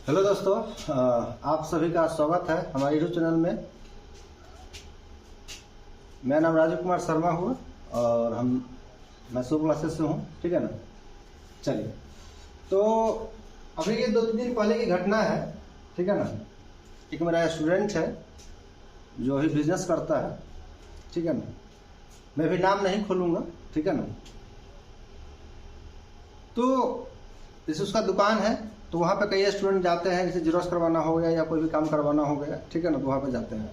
Hello दोस्तों, आप सभी का स्वागत है हमारे यूट्यूब चैनल में। मेरा नाम राजीव कुमार शर्मा हुआ और मैं शुभ क्लासेस से हूँ, ठीक है ना। चलिए, तो अभी ये 2-3 दिन पहले की घटना है, ठीक है ना। एक मेरा स्टूडेंट है जो अभी बिजनेस करता है, ठीक है ना। मैं भी नाम नहीं खोलूँगा, ठीक है ना। तो जैसे उसका दुकान है तो वहाँ पे कई स्टूडेंट जाते हैं, जैसे जेरोक्स करवाना हो गया या कोई भी काम करवाना हो गया, ठीक है ना, तो वहाँ पे जाते हैं।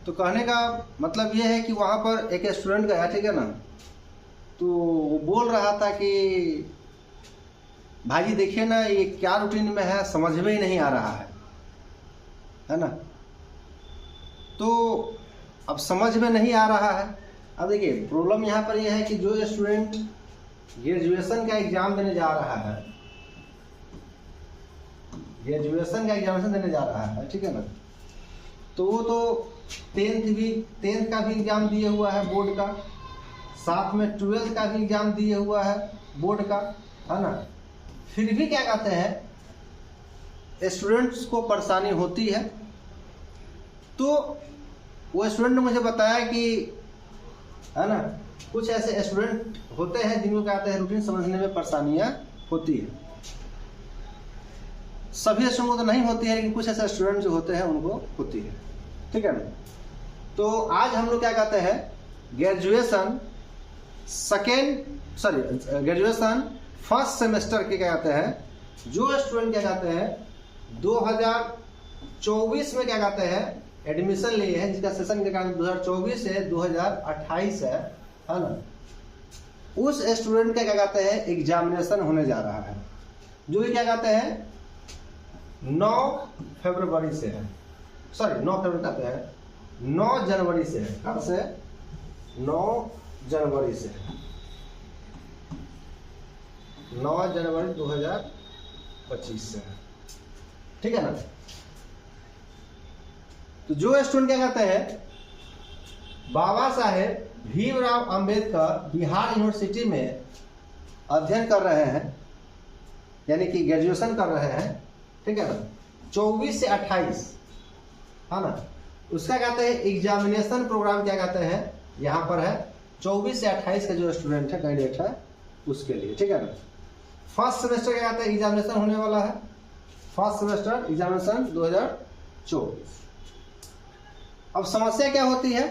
तो कहने का मतलब ये है कि वहाँ पर एक स्टूडेंट गया, ठीक है ना। तो वो बोल रहा था कि भाई जी देखिए ना, ये क्या रूटीन में है, समझ में ही नहीं आ रहा है ना। तो अब समझ में नहीं आ रहा है। अब देखिए प्रॉब्लम यहाँ पर ये है कि जो स्टूडेंट ग्रेजुएशन का एग्जाम देने जा रहा है, ग्रेजुएशन का एग्जामिनेशन देने जा रहा है, ठीक है ना, तो वो तो 10th का भी एग्जाम दिए हुआ है बोर्ड का, साथ में 12th का भी एग्जाम दिए हुआ है बोर्ड का, है ना। फिर भी क्या कहते हैं स्टूडेंट्स को परेशानी होती है। तो वो स्टूडेंट ने मुझे बताया कि, है ना, कुछ ऐसे स्टूडेंट होते हैं जिनको क्या कहते हैं रूटीन समझने में परेशानियां होती है। सभी स्टूडेंट को तो नहीं होती है, लेकिन कुछ ऐसे स्टूडेंट जो होते हैं उनको होती है, ठीक है ना। तो आज हम लोग क्या कहते हैं ग्रेजुएशन फर्स्ट सेमेस्टर के क्या कहते हैं जो स्टूडेंट क्या कहते हैं 2024 में क्या कहते हैं एडमिशन लिए हैं, जिसका सेशन के कारण 2024 से 2028 है ना। उस स्टूडेंट का क्या कहते हैं एग्जामिनेशन होने जा रहा है, जो कि क्या कहते हैं 9 फरवरी से है, 9 फरवरी कहते हैं 9 जनवरी से है। कब से? 9 जनवरी से, 9 जनवरी 2025 से है, ठीक है ना। तो जो स्टूडेंट क्या कहते हैं बाबा साहेब भीमराव अंबेडकर बिहार यूनिवर्सिटी में अध्ययन कर रहे हैं, यानी कि ग्रेजुएशन कर रहे हैं, ठीक है ना, 24 से 28, है ना। उसका कहते हैं एग्जामिनेशन प्रोग्राम क्या कहते हैं यहाँ पर है 24 से 28 का जो स्टूडेंट है कैंडिडेट है उसके लिए, ठीक है ना। फर्स्ट सेमेस्टर क्या कहते हैं एग्जामिनेशन होने वाला है, फर्स्ट सेमेस्टर एग्जामिनेशन 2024। अब समस्या क्या होती है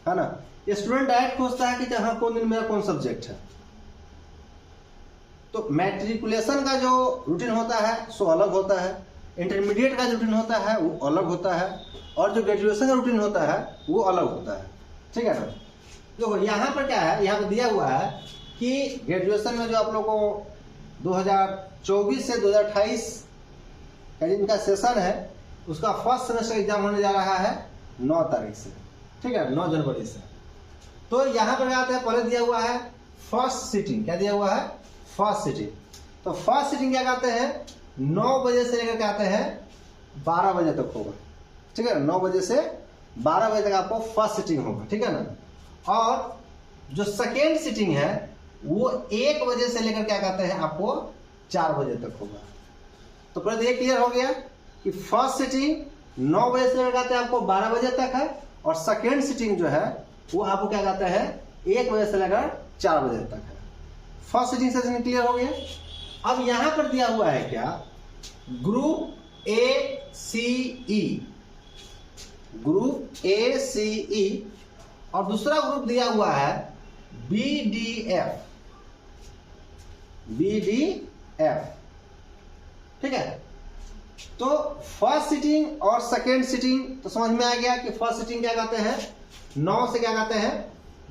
ना, स्टूडेंट डायरेक्ट पूछता है कि हाँ कौन दिन मेरा कौन सब्जेक्ट है। तो मैट्रिकुलेशन का जो रूटीन होता है सो अलग होता है, इंटरमीडिएट का जो रूटीन होता है वो अलग होता है, और जो ग्रेजुएशन का रूटीन होता है वो अलग होता है, ठीक है ना। देखो यहाँ पर क्या है, यहाँ पर दिया हुआ है कि ग्रेजुएशन में जो आप लोग को 2024 से 2028 का जिनका सेशन है उसका फर्स्ट सेमेस्टर एग्जाम होने जा रहा है 9 तारीख से, ठीक है, 9 जनवरी से। तो यहाँ पर क्या आता है पहले दिया हुआ है फर्स्ट सीटिंग, क्या दिया हुआ है फर्स्ट सीटिंग। तो फर्स्ट सीटिंग क्या कहते हैं 9 बजे से लेकर के आते हैं 12 बजे तक होगा, ठीक है ना। 9 बजे से 12 बजे तक आपको फर्स्ट सीटिंग होगा, ठीक है ना। और जो सेकेंड सीटिंग है वो 1 बजे से लेकर क्या कहते हैं आपको 4 बजे तक होगा। तो पहले ये क्लियर हो गया कि फर्स्ट सीटिंग 9 बजे से लेकर आते हैं आपको 12 बजे तक है, और सेकेंड सीटिंग जो है वो आपको क्या कहते हैं 1 बजे से लेकर 4 बजे तक है। फर्स्ट सीटिंग सेशन क्लियर हो गया। अब यहां पर दिया हुआ है क्या group A C E, group A सी ई, और दूसरा ग्रुप दिया हुआ है बी डी एफ, ठीक है। तो फर्स्ट सीटिंग और सेकेंड सीटिंग तो समझ में आ गया कि फर्स्ट सीटिंग क्या कहते हैं 9 से क्या कहते हैं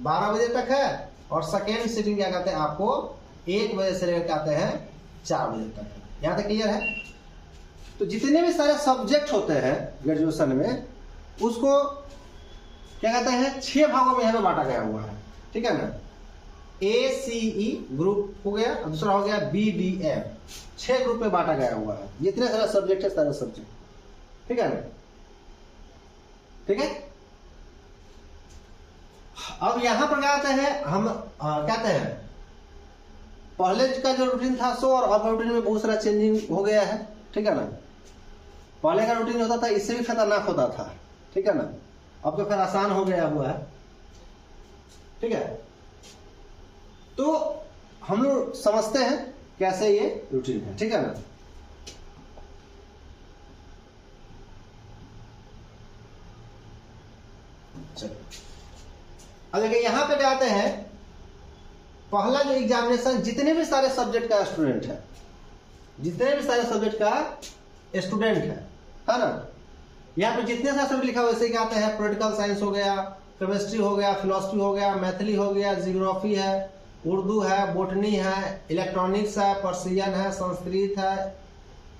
12 बजे तक है, और सेकेंड सीटिंग क्या कहते हैं आपको 1 बजे से लेकर आते हैं 4 बजे तक है। यहाँ तक क्लियर है। तो जितने भी सारे सब्जेक्ट होते हैं ग्रेजुएशन में उसको क्या कहते हैं 6 भागों में यहाँ पे बांटा गया हुआ है, ठीक है ना। ए सी ई ग्रुप हो गया, दूसरा हो गया बी डी एफ, 6 ग्रुप में बांटा गया हुआ है। जितने सारे सब्जेक्ट है सारे सब्जेक्ट, ठीक है ना, ठीक है। अब यहां पर क्या कहते हैं हम कहते हैं पहले का जो रूटीन था सो और अब रूटीन में बहुत सारा चेंजिंग हो गया है, ठीक है ना। पहले का रूटीन होता था इससे भी खतरनाक होता था, ठीक है ना। अब तो फिर आसान हो गया हुआ है, ठीक है। तो हम लोग समझते हैं कैसे ये रूटीन है, ठीक है ना। चलो अब देखिए यहाँ पे क्या आते हैं, पहला जो एग्जामिनेशन जितने भी सारे सब्जेक्ट का स्टूडेंट है, जितने भी सारे सब्जेक्ट का स्टूडेंट है ना, यहाँ पे जितने सारे सब्जेक्ट लिखा हुआ वैसे क्या आते हैं, पॉलिटिकल साइंस हो गया, केमिस्ट्री हो गया, फिलोसफी हो गया, मैथिली हो गया, जियोग्राफी है, उर्दू है, बोटनी है, इलेक्ट्रॉनिक्स है, पर्सियन है, संस्कृत है,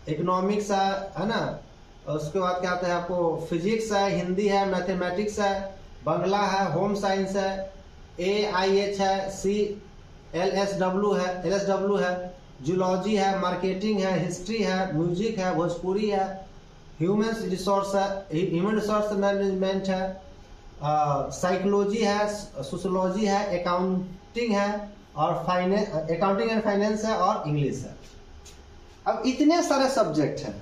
इकोनॉमिक्स है ना। उसके बाद क्या आता है आपको, फिजिक्स है, हिंदी है, मैथमेटिक्स है, बांग्ला है, होम साइंस है, AIH है, LSW है, जूलॉजी है, मार्केटिंग है, हिस्ट्री है, म्यूजिक है, भोजपुरी है, ह्यूमन रिसोर्स मैनेजमेंट है, साइकोलॉजी है, सोशोलॉजी है, अकाउंटिंग है और अकाउंटिंग एंड फाइनेंस है और इंग्लिश है। अब इतने सारे सब्जेक्ट हैं।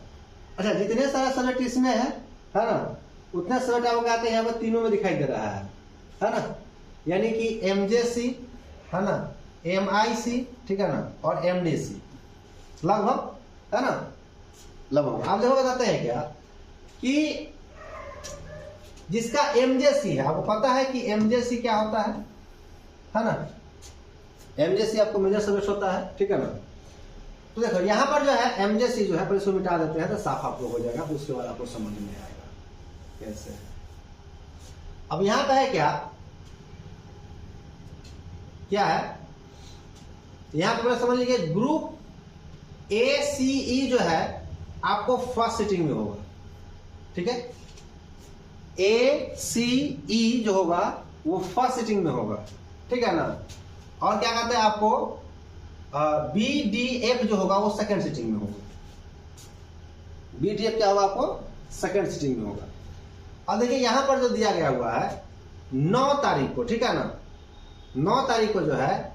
अच्छा, जितने सारे सब्जेक्ट इसमें है ना, उतने सब्जेक्ट आपको आते हैं यहाँ पर तीनों में दिखाई दे रहा है ना। यानी कि MJC है ना, MIC, ठीक है ना, और MDC लगभग है ना, लगभग। आप देखो बताते हैं क्या कि जिसका MJC है, आपको पता है कि MJC क्या होता है ना। MJC आपको मेजर सब्जेक्ट होता है, ठीक है ना। तो देखो यहाँ पर जो है MJC जो है, पर इसको मिटा देते हैं तो साफ आपको हो जाएगा, उसके बाद आपको समझ में आएगा कैसे। अब यहाँ पे है क्या है, यहाँ पे पहले समझ लीजिए, ग्रुप ACE जो है आपको फर्स्ट सिटिंग में होगा, ठीक है। ACE जो होगा वो फर्स्ट सिटिंग में होगा, ठीक है ना। और क्या कहते हैं आपको, BDF जो होगा वो सेकंड सिटिंग में होगा। BDF क्या होगा आपको, सेकंड सिटिंग में होगा। अब देखिए यहाँ पर जो दिया गया हुआ है 9 तारीख को, ठीक है ना, 9 तारीख को जो है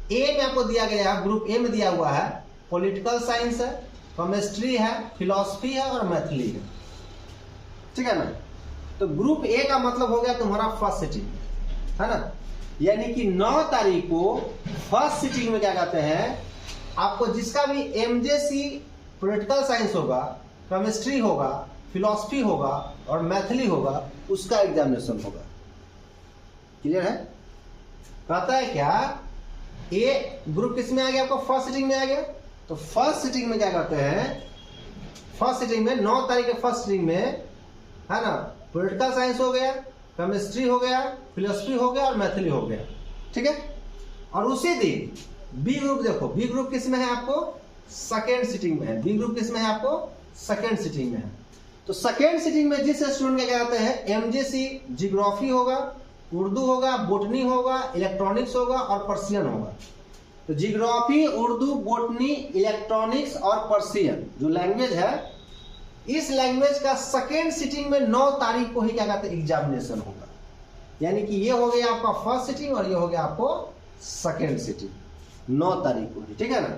A में आपको दिया गया है, ग्रुप A में दिया हुआ है पॉलिटिकल साइंस है, केमिस्ट्री है, फिलोसफी है और मैथिली है, ठीक है ना। तो ग्रुप A का मतलब हो गया तुम्हारा फर्स्ट सिटिंग, है ना। यानी कि 9 तारीख को फर्स्ट सिटिंग में क्या कहते हैं, आपको जिसका भी MJC पॉलिटिकल साइंस होगा, केमिस्ट्री होगा, फिलोसफी होगा और मैथिली होगा, उसका एग्जामिनेशन होगा। क्लियर है। कहता है क्या, ए ग्रुप किस में आ गया, आपको फर्स्ट सिटिंग में आ गया। तो फर्स्ट सिटिंग में क्या करते हैं, फर्स्ट सिटिंग में 9 तारीख के फर्स्ट सिटिंग में है ना, पॉलिटिकल साइंस हो गया, केमिस्ट्री हो गया, फिलोसफी हो गया और मैथिली हो गया, ठीक है। और उसी दिन बी ग्रुप, देखो बी ग्रुप किस में है, आपको सेकेंड सिटिंग में है। बी ग्रुप किस में है, आपको सेकेंड सिटिंग में है। तो सेकेंड सिटिंग में जिस स्टूडेंट क्या कहते हैं, MJC जियोग्राफी होगा, उर्दू होगा, बोटनी होगा, इलेक्ट्रॉनिक्स होगा और पर्सियन होगा। तो जियोग्राफी, उर्दू, बोटनी, इलेक्ट्रॉनिक्स और पर्सियन जो लैंग्वेज है, इस लैंग्वेज का सेकेंड सिटिंग में 9 तारीख को ही क्या कहते हैं, एग्जामिनेशन होगा। यानी कि ये हो गया आपका फर्स्ट सिटिंग और ये हो गया आपको सेकेंड सिटिंग 9 तारीख को ही, ठीक है ना।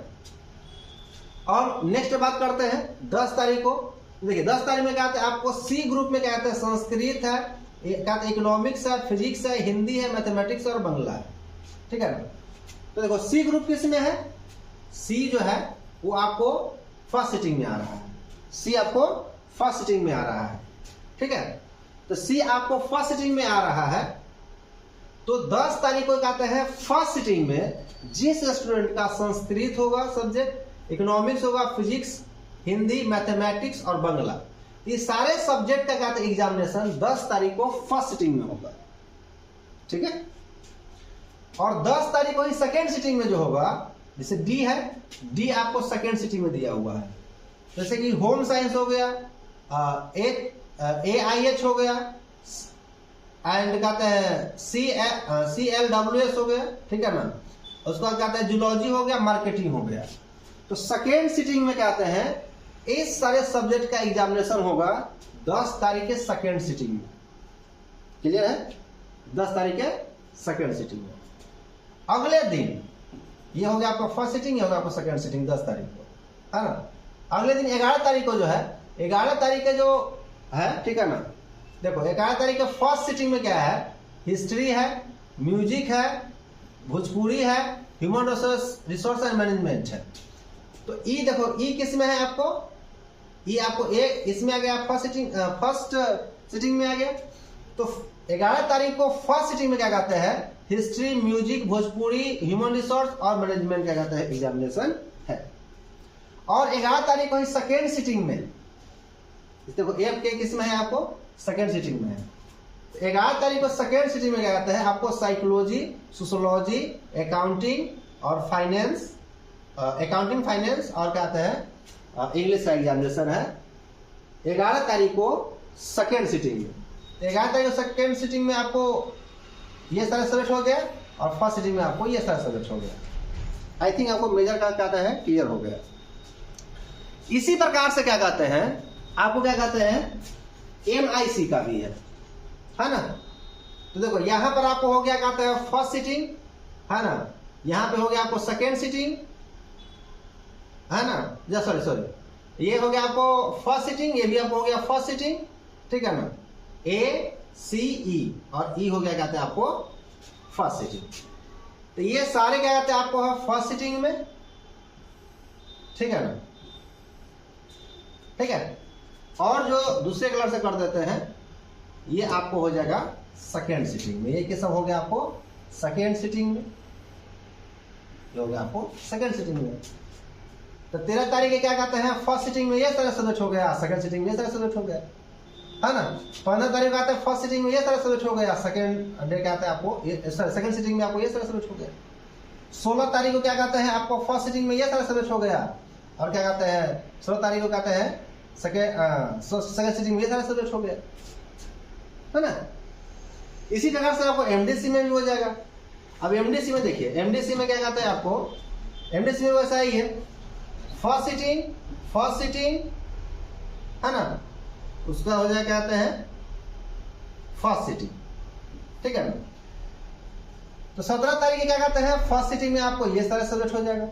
और नेक्स्ट बात करते हैं 10 तारीख को। देखिए 10 तारीख में क्या कहते हैं, आपको सी ग्रुप में क्या कहते हैं, संस्कृत है, क्या कहते हैं, इकोनॉमिक्स है, फिजिक्स है, हिंदी है, मैथमेटिक्स और बांग्ला है, ठीक है ना। तो देखो सी ग्रुप किस में है, सी जो है वो आपको फर्स्ट सिटिंग में आ रहा है। सी आपको फर्स्ट सिटिंग में आ रहा है, ठीक है। तो सी आपको फर्स्ट सिटिंग में आ रहा है। तो 10 तारीख को कहते हैं फर्स्ट सिटिंग में जिस स्टूडेंट का संस्कृत होगा सब्जेक्ट, इकोनॉमिक्स होगा, फिजिक्स, हिंदी, मैथमेटिक्स और बांग्ला, ये सारे सब्जेक्ट का कहते हैं एग्जामिनेशन 10 तारीख को फर्स्ट सिटिंग में होगा, ठीक है। और 10 तारीख को ही सेकेंड सिटिंग में जो होगा, जैसे डी है, डी आपको सेकेंड सिटिंग में दिया हुआ है। जैसे कि होम साइंस हो गया, AIH हो गया, एंड कहते हैं CLWS हो गया, ठीक है ना। उसके बाद कहते हैं जूलॉजी हो गया, मार्केटिंग हो गया। तो सेकेंड सिटिंग में कहते हैं इस सारे सब्जेक्ट का एग्जामिनेशन होगा 10 तारीख के सेकेंड सिटिंग में। क्लियर है, 10 तारीख के सेकेंड सिटिंग में। अगले दिन ये हो गया आपका फर्स्ट सिटिंग, ये हो गया आपका सेकेंड सिटिंग 10 तारीख को, है ना। अगले दिन 11 तारीख को जो है, 11 तारीख के जो है, ठीक है ना, देखो 11 तारीख के फर्स्ट सिटिंग में क्या है, हिस्ट्री है, म्यूजिक है, भोजपुरी है, ह्यूमन रिसोर्स एंड मैनेजमेंट है। तो ई देखो, ई किस में है आपको, ई आपको एक इसमें आ गया, फर्स्ट सिटिंग में आ गया। तो 11 तारीख को फर्स्ट सिटिंग में क्या कहते हैं, history, music, Bhojpuri, human resource और मैनेजमेंट क्या कहते हैं, एग्जामिनेशन है। और 11 तारीख को सेकेंड सिटिंग में, देखो एफ के किस में है आपको, सेकेंड सिटिंग में है। 11 तारीख को सेकेंड सिटिंग में क्या कहते हैं आपको, साइकोलॉजी, सोशियोलॉजी, अकाउंटिंग और फाइनेंस, अकाउंटिंग फाइनेंस और क्या कहते हैं इंग्लिश का एग्जामिनेशन है 11 तारीख को सेकेंड सिटिंग में। 11 तारीख को सेकेंड सिटिंग में आपको ये सारा सब्जेक्ट हो गया और फर्स्ट सिटिंग में आपको ये सारा सब्जेक्ट हो गया। आई थिंक आपको मेजर का कहता है क्लियर हो गया। इसी प्रकार से क्या कहते हैं आपको, क्या कहते हैं MIC का भी है ना। तो देखो यहां पर आपको हो गया कहते हैं फर्स्ट सिटिंग, है ना, यहां पे हो गया आपको सेकेंड सिटिंग, है ना, सॉरी ये हो गया आपको फर्स्ट सिटिंग, ये भी आपको हो गया फर्स्ट सिटिंग, ठीक है ना, ACE और E हो गया कहते हैं आपको फर्स्ट सिटिंग। तो ये सारे क्या कहते हैं आपको है फर्स्ट सिटिंग में, ठीक है ना, ठीक है। और जो दूसरे कलर से कर देते हैं ये आपको हो जाएगा सेकेंड सिटिंग में। ये क्या सब हो गया आपको सेकेंड सिटिंग में, ये हो गया आपको सेकेंड सिटिंग में। तो 13 तारीख के क्या कहते हैं फर्स्ट सिटिंग में ये सारा सब्जेक्ट हो गया, सेकेंड सिटिंग में ये सारा सब्जेक्ट हो गया, है ना। 15 तारीख को आता है फर्स्ट सिटिंग में ये सारा सब्जेक्ट हो गया, सेकेंड डे क्या आता है आपको सेकेंड सिटिंग में आपको ये सारा सब्जेक्ट हो गया। 16 तारीख को क्या कहते हैं आपको फर्स्ट सिटिंग में ये सारा सब्जेक्ट हो गया, और क्या कहते हैं 16 तारीख को कहते हैं सेकेंड सिटिंग में ये सारा सब्जेक्ट हो गया, है ना। इसी प्रकार से आपको MDC में भी हो जाएगा। अब MDC में देखिए, MDC में क्या कहते हैं आपको, MDC में वैसा ही है, फर्स्ट सिटिंग, है ना, उसका हो जाए कहते हैं फर्स्ट सिटिंग, ठीक है ना। तो 17 तारीख क्या कहते हैं फर्स्ट सिटिंग में आपको ये सारे सब्जेक्ट हो जाएगा,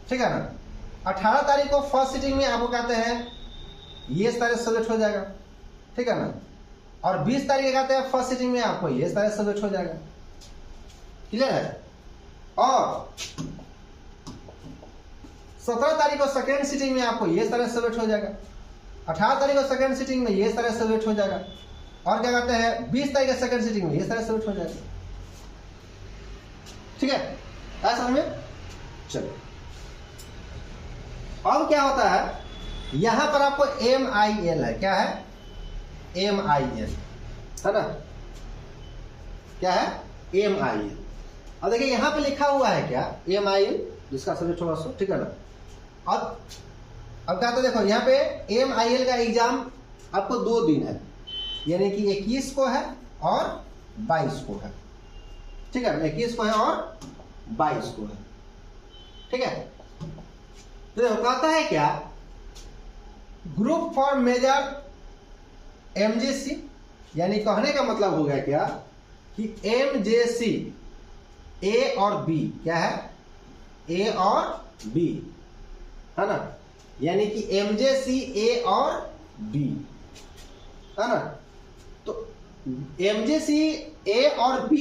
ठीक है ना। 18 तारीख को फर्स्ट सिटिंग में आपको कहते हैं ये सारे सब्जेक्ट हो जाएगा, ठीक है ना। और 20 तारीख कहते हैं फर्स्ट सिटिंग में आपको ये सारे सब्जेक्ट हो जाएगा, क्लियर है। और 17 तारीख को सेकेंड सिटिंग में आपको ये सारे सब्जेक्ट हो जाएगा, 18 तारीख को सेकेंड सिटिंग में ये सारे सब्जेक्ट हो जाएगा, और क्या कहते हैं 20 तारीख को सेकेंड सिटिंग में ये सारे सब्जेक्ट हो जाएगा, ठीक है, ऐसा समझ में। चलो अब क्या होता है, यहां पर आपको MIL है, क्या है MIL, है ना, क्या है MIL। अब देखिए यहां पे लिखा हुआ है क्या MIL, जिसका सब्जेक्ट होगा सो, ठीक है ना। अब क्या तो देखो यहाँ पे MIL का एग्जाम आपको 2 दिन है, यानी कि 21 को है और 22 को है, ठीक है, 21 को है और 22 को है, ठीक है। तो कहता है क्या, ग्रुप फॉर मेजर MJC, यानी कहने का मतलब हो गया क्या कि MJC A और B, क्या है A और B, है ना, यानी कि MJC A और B, है ना। तो MJC A और B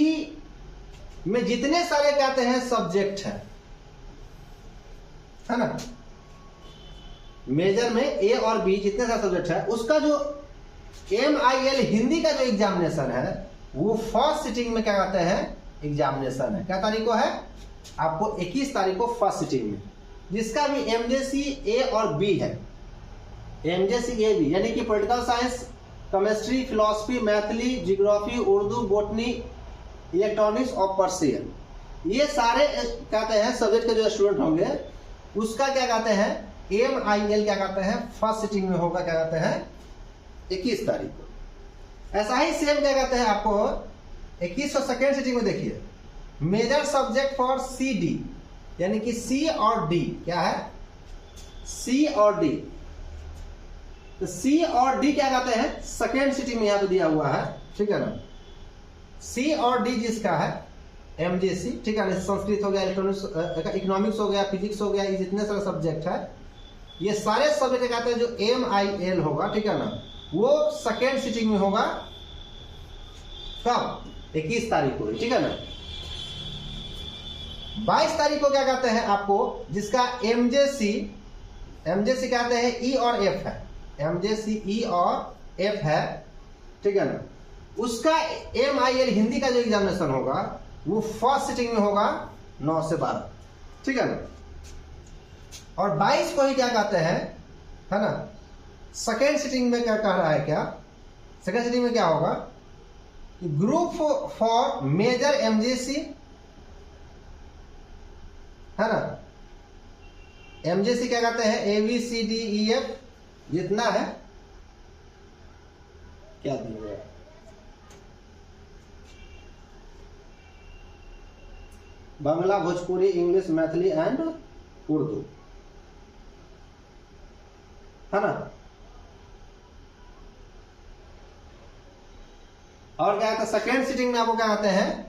में जितने सारे कहते हैं सब्जेक्ट है ना, मेजर में A और B जितने सारे सब्जेक्ट है, उसका जो MIL हिंदी का जो एग्जामिनेशन है वो फर्स्ट सिटिंग में क्या कहते हैं एग्जामिनेशन है। क्या तारीख को है आपको 21 तारीख को फर्स्ट सिटिंग में, जिसका भी MJC A और B है, MJC A B यानी कि political science, chemistry, philosophy, Maithili, geography, Urdu, botany, electronics और पर्शियन, ये सारे कहते हैं सब्जेक्ट के जो स्टूडेंट होंगे उसका क्या कहते हैं MIL क्या कहते हैं फर्स्ट सिटिंग में होगा, क्या कहते हैं 21 तारीख को। ऐसा ही सेम क्या कहते हैं आपको 21 और सेकेंड सिटिंग में देखिए मेजर सब्जेक्ट फॉर CD, यानी कि C और D, क्या है C और D। तो C और D क्या कहते हैं सेकेंड सिटिंग में यहां पे दिया हुआ है, ठीक है ना। C और D जिसका है MJC, ठीक है ना, संस्कृत हो गया, इलेक्ट्रॉनिक्स, इकोनॉमिक्स हो गया, फिजिक्स हो गया, ये जितने सारे सब्जेक्ट है, ये सारे सब्जेक्ट कहते हैं जो MIL होगा, ठीक है ना, वो सेकेंड सिटिंग में होगा कब? 21 तारीख को, ठीक है ना। 22 तारीख को क्या कहते हैं आपको, जिसका MJC कहते हैं E और F है, MJC E और F है, ठीक है ना, उसका MIL हिंदी का जो एग्जामिनेशन होगा वो फर्स्ट सिटिंग में होगा 9 से 12, ठीक है ना। और 22 को ही क्या कहते हैं, है ना, सेकेंड सिटिंग में क्या कह रहा है, क्या सेकेंड सिटिंग में क्या होगा, ग्रुप फॉर मेजर MJC, है ना, MJC क्या कहते हैं, ABCDEF जितना है, क्या दिया, बांग्ला, भोजपुरी, इंग्लिश, मैथिली एंड उर्दू, है ना। और क्या कहते हैं सेकेंड सिटिंग में आपको क्या कहते हैं,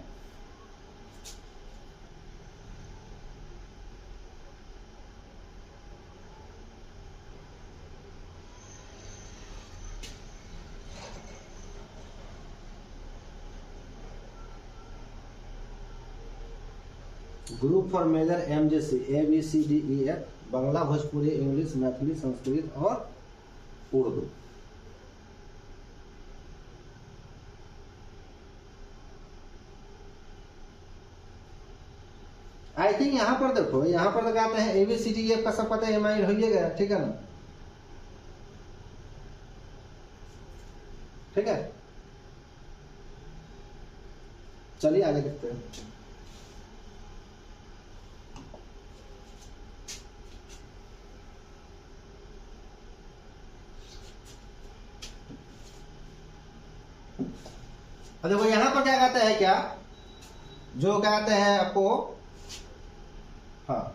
group for major MJC ABCDEF, Bangla, Bhojpuri, English, Maithili, Sanskrit और उर्दू। आई थिंक यहां पर देखो, यहां पर तो कहते हैं ABCDEF का सब पता है, MIL हो गया, ठीक है ना, ठीक है। चलिए आगे देखते हैं। देखो यहां पर क्या कहते हैं, क्या जो क्या कहते हैं आपको, हाँ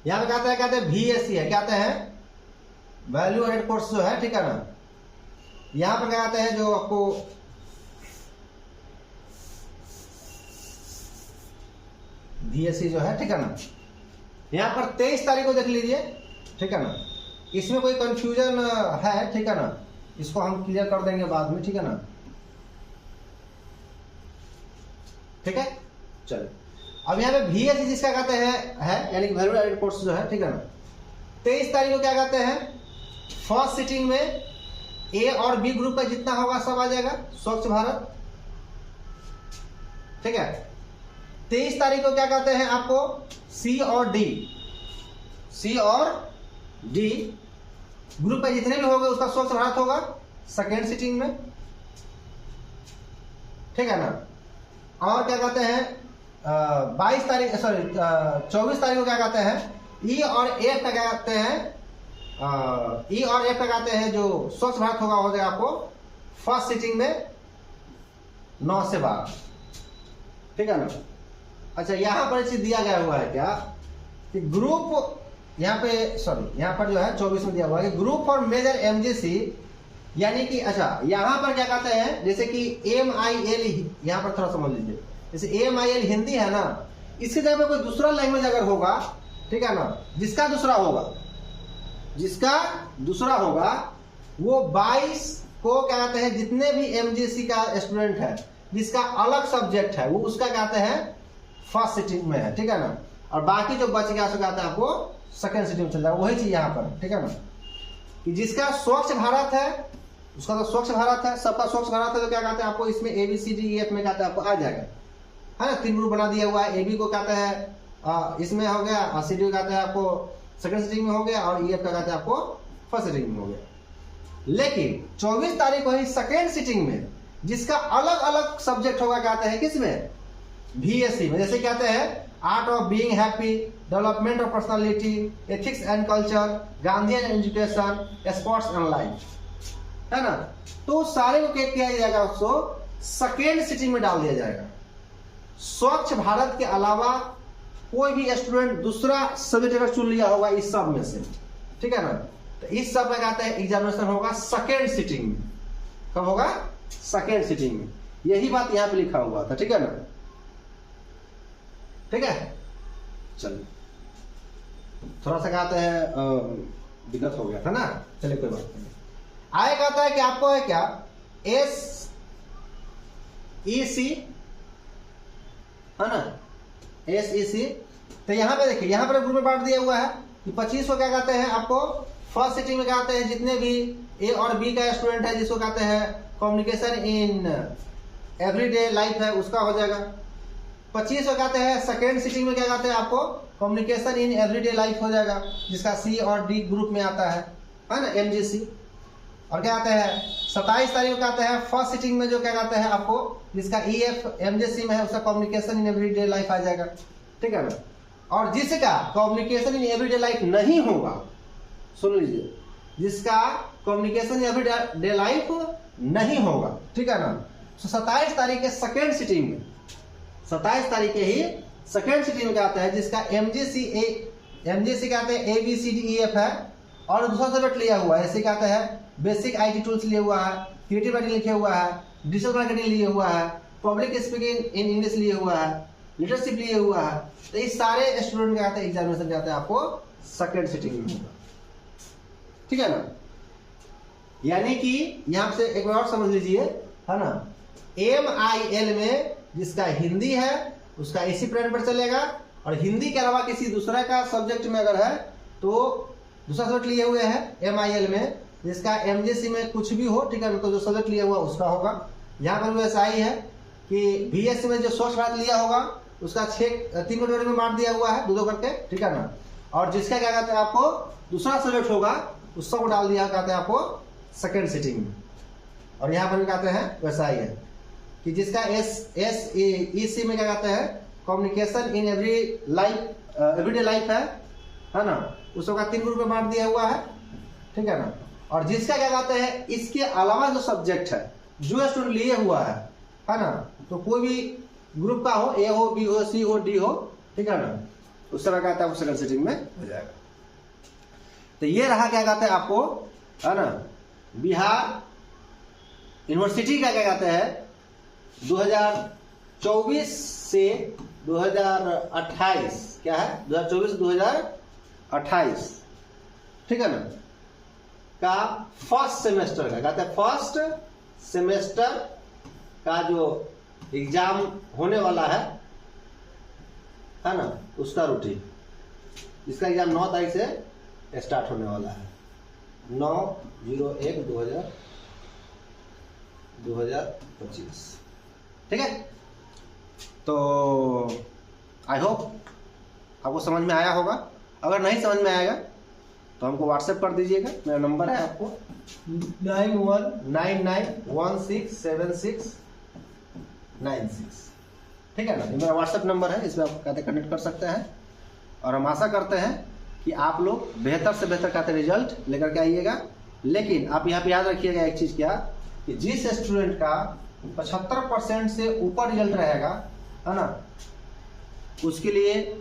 यहां पे कहते हैं VSC है, कहते हैं वैल्यू एडेड कोर्स जो है, ठीक है ना। यहां पर क्या कहते हैं जो आपको VSC जो है, ठीक है ना, यहां पर 23 तारीख को देख लीजिए, ठीक है ना, इसमें कोई कंफ्यूजन है, ठीक है ना, इसको हम क्लियर कर देंगे बाद में, ठीक है ना, ठीक है। चलो अब यहाँ पे VSC जिसका कहते हैं है, यानी कि वैल्यू एडेड कोर्स जो है, ठीक है ना, 23 तारीख को क्या कहते हैं, फर्स्ट सिटिंग में A और B ग्रुप का जितना होगा सब आ जाएगा, स्वच्छ भारत, ठीक है। 23 तारीख को क्या कहते हैं आपको, C और D ग्रुप में जितने भी होंगे उसका स्वच्छ भारत होगा सेकेंड सिटिंग में, ठीक है ना। और क्या कहते हैं 24 तारीख को क्या कहते हैं, E और F का क्या कहते हैं, E और F का कहते हैं जो स्वच्छ भारत होगा हो जाएगा आपको फर्स्ट सिटिंग में 9 से 12, ठीक है ना। अच्छा यहां पर चीज दिया गया हुआ है क्या कि ग्रुप, यहाँ पे यहाँ पर जो है 24 में दिया हुआ है ग्रुप फॉर मेजर MJC, यानी कि अच्छा यहाँ पर क्या कहते हैं, जैसे कि MIL, यहाँ पर थोड़ा समझ लीजिए, जैसे MIL हिंदी है ना, इसकी जगह पे कोई दूसरा लैंग्वेज अगर होगा, ठीक है ना, जिसका दूसरा होगा वो 22 को क्या कहते हैं, जितने भी MJC का स्टूडेंट है जिसका अलग सब्जेक्ट है वो उसका कहते हैं फर्स्ट सिटिंग में है, ठीक है ना, और बाकी जो बच गया उसका कहते हैं आपको सेकेंड सिटिंग में चल जाएगा। वही चीज यहाँ पर, ठीक है ना, कि जिसका स्वच्छ भारत है उसका तो स्वच्छ भारत है, सबका स्वच्छ भारत है, तो क्या कहते हैं आपको इसमें ABCDEF में कहते हैं आपको आ जाएगा, है ना। 3 ग्रुप बना दिया हुआ है, AB को कहते हैं इसमें हो गया, और CD को कहते हैं आपको सेकेंड सिटिंग में हो गया, और EF का कहते हैं आपको फर्स्ट सिटिंग में हो गया। लेकिन 24 तारीख को ही सेकेंड सिटिंग में जिसका अलग अलग सब्जेक्ट होगा कहते हैं किसमें, VSC में, जैसे कहते हैं art of being happy, development of personality, ethics and culture, Gandhian education, sports and life, है ना। तो सारे को क्या किया जाएगा, उसको सेकेंड सिटिंग में डाल दिया जाएगा। स्वच्छ भारत के अलावा कोई भी स्टूडेंट दूसरा सब्जेक्ट अगर चुन लिया होगा इस सब में से, ठीक है ना, तो इस सब में कहते हैं एग्जामिनेशन होगा सेकेंड सिटिंग में। कब होगा? सेकेंड सिटिंग में। यही बात यहाँ पे लिखा हुआ था, ठीक है ना? ठीक है, चलिए थोड़ा सा कहते हैं दिक्कत हो गया था ना, चलिए कोई बात नहीं। आगे कहता है कि आपको है क्या SEC है ना, SEC। तो यहाँ पे देखिए, यहाँ पर ग्रुप में बांट दिया हुआ है कि 25 को क्या कहते हैं आपको फर्स्ट सिटिंग में कहते हैं जितने भी A और B का स्टूडेंट है जिसको कहते हैं कम्युनिकेशन इन एवरीडे लाइफ है उसका हो जाएगा। 25 को कहते हैं सेकेंड सिटिंग में क्या कहते हैं आपको कम्युनिकेशन इन एवरीडे लाइफ हो जाएगा जिसका C और D ग्रुप में आता है ना, MGC। और क्या कहते हैं 27 तारीख को कहते हैं फर्स्ट सिटिंग में जो क्या कहते हैं आपको जिसका EF MGC में है उसका कम्युनिकेशन इन एवरीडे लाइफ आ जाएगा, ठीक है ना। और जिसका कम्युनिकेशन इन एवरीडे लाइफ नहीं होगा, सुन लीजिए, जिसका कम्युनिकेशन इन एवरीडे लाइफ नहीं होगा, ठीक है ना, तो 27 तारीख के सेकेंड सिटिंग में, 27 तारीख के ही सेकेंड सिटिंग में क्या आता है जिसका MGC कहते हैं ABCDEF है और दूसरा सब्जेक्ट लिया हुआ है, ऐसे कहते हैं बेसिक IT टूल्स लिया हुआ है, क्रिएटिव राइटिंग लिखे हुआ है, डिजिटल मार्केटिंग लिए हुआ है, पब्लिक स्पीकिंग इन इंग्लिश लिए हुआ है, लीडरशिप लिए हुआ है। तो इस सारे स्टूडेंट क्या आते हैं एग्जामिनेशन जाते हैं आपको सेकेंड सिटिंग में होगा, ठीक है ना। यानी कि यहाँ से एक बार और समझ लीजिए, है ना, MIL में जिसका हिंदी है उसका इसी पीरियड पर चलेगा और हिंदी के अलावा किसी दूसरा का सब्जेक्ट में अगर है तो दूसरा सब्जेक्ट लिए हुए हैं MIL में जिसका MGC में कुछ भी हो, ठीक है, तो जो सब्जेक्ट लिया हुआ उसका होगा। यहाँ पर भी ऐसा ही है कि BSc में जो सोर्स भारत लिया होगा उसका 3 कैटेगरी में बांट दिया हुआ है, दो करके, ठीक है ना। और जिसका क्या कहते हैं आपको दूसरा सब्जेक्ट होगा उस सबको डाल दिया कहते हैं आपको सेकेंड सिटिंग में। और यहाँ पर भी कहते हैं वैसा ही है कि जिसका SEC में क्या कहते हैं कम्युनिकेशन इन एवरीडे लाइफ है ना, उसको 3 ग्रुप में बांट दिया हुआ है, ठीक है ना। और जिसका क्या कहते हैं इसके अलावा जो सब्जेक्ट है जो स्टूडेंट लिए हुआ है ना, तो कोई भी ग्रुप का हो, A हो, B हो, C हो, D हो, ठीक है ना, उस तरह कहता है वो सेकंड सिटिंग में हो जाएगा। तो ये रहा क्या कहते हैं आपको, है ना, बिहार यूनिवर्सिटी का क्या कहते हैं 2024 से 2028, क्या है 2024 से 2028, ठीक है ना, का फर्स्ट सेमेस्टर का कहते हैं फर्स्ट सेमेस्टर का जो एग्जाम होने वाला है ना, उसका रूटीन, इसका एग्जाम 9 तारीख से स्टार्ट होने वाला है, 9/01/2025, ठीक है। तो आई होप आपको समझ में आया होगा। अगर नहीं समझ में आएगा तो हमको व्हाट्सएप कर दीजिएगा, मेरा नंबर है आपको 9199167696, ठीक है ना, ये मेरा व्हाट्सएप नंबर है, इसमें आप कहते कनेक्ट कर सकते हैं। और हम आशा करते हैं कि आप लोग बेहतर से बेहतर कहते रिजल्ट लेकर के आइएगा। लेकिन आप यहाँ पे याद रखिएगा एक चीज़ क्या, कि जिस स्टूडेंट का 75% से ऊपर रिजल्ट रहेगा, है ना, उसके लिए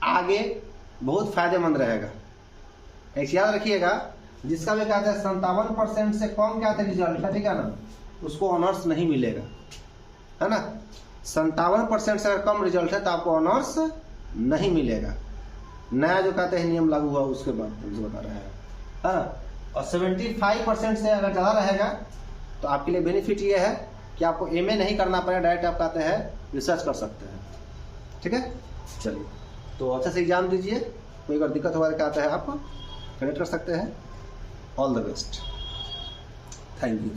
आगे बहुत फायदेमंद रहेगा। एक याद रखिएगा, जिसका भी कहते हैं 57% से कम क्या था रिजल्ट है, ठीक है ना, उसको ऑनर्स नहीं मिलेगा, है ना। 57% से अगर कम रिजल्ट है तो आपको ऑनर्स नहीं मिलेगा। नया जो कहते हैं नियम लागू हुआ उसके बाद हम बता रहे हैं, है ना। और 75% से अगर ज़्यादा रहेगा तो आपके लिए बेनिफिट ये है कि आपको MA नहीं करना पड़ेगा, डायरेक्ट आप कहते हैं रिसर्च कर सकते हैं, ठीक है। चलिए, तो अच्छे से एग्जाम दीजिए, कोई अगर दिक्कत होगा क्या आता है आप कनेक्ट कर सकते हैं। All the best, thank you.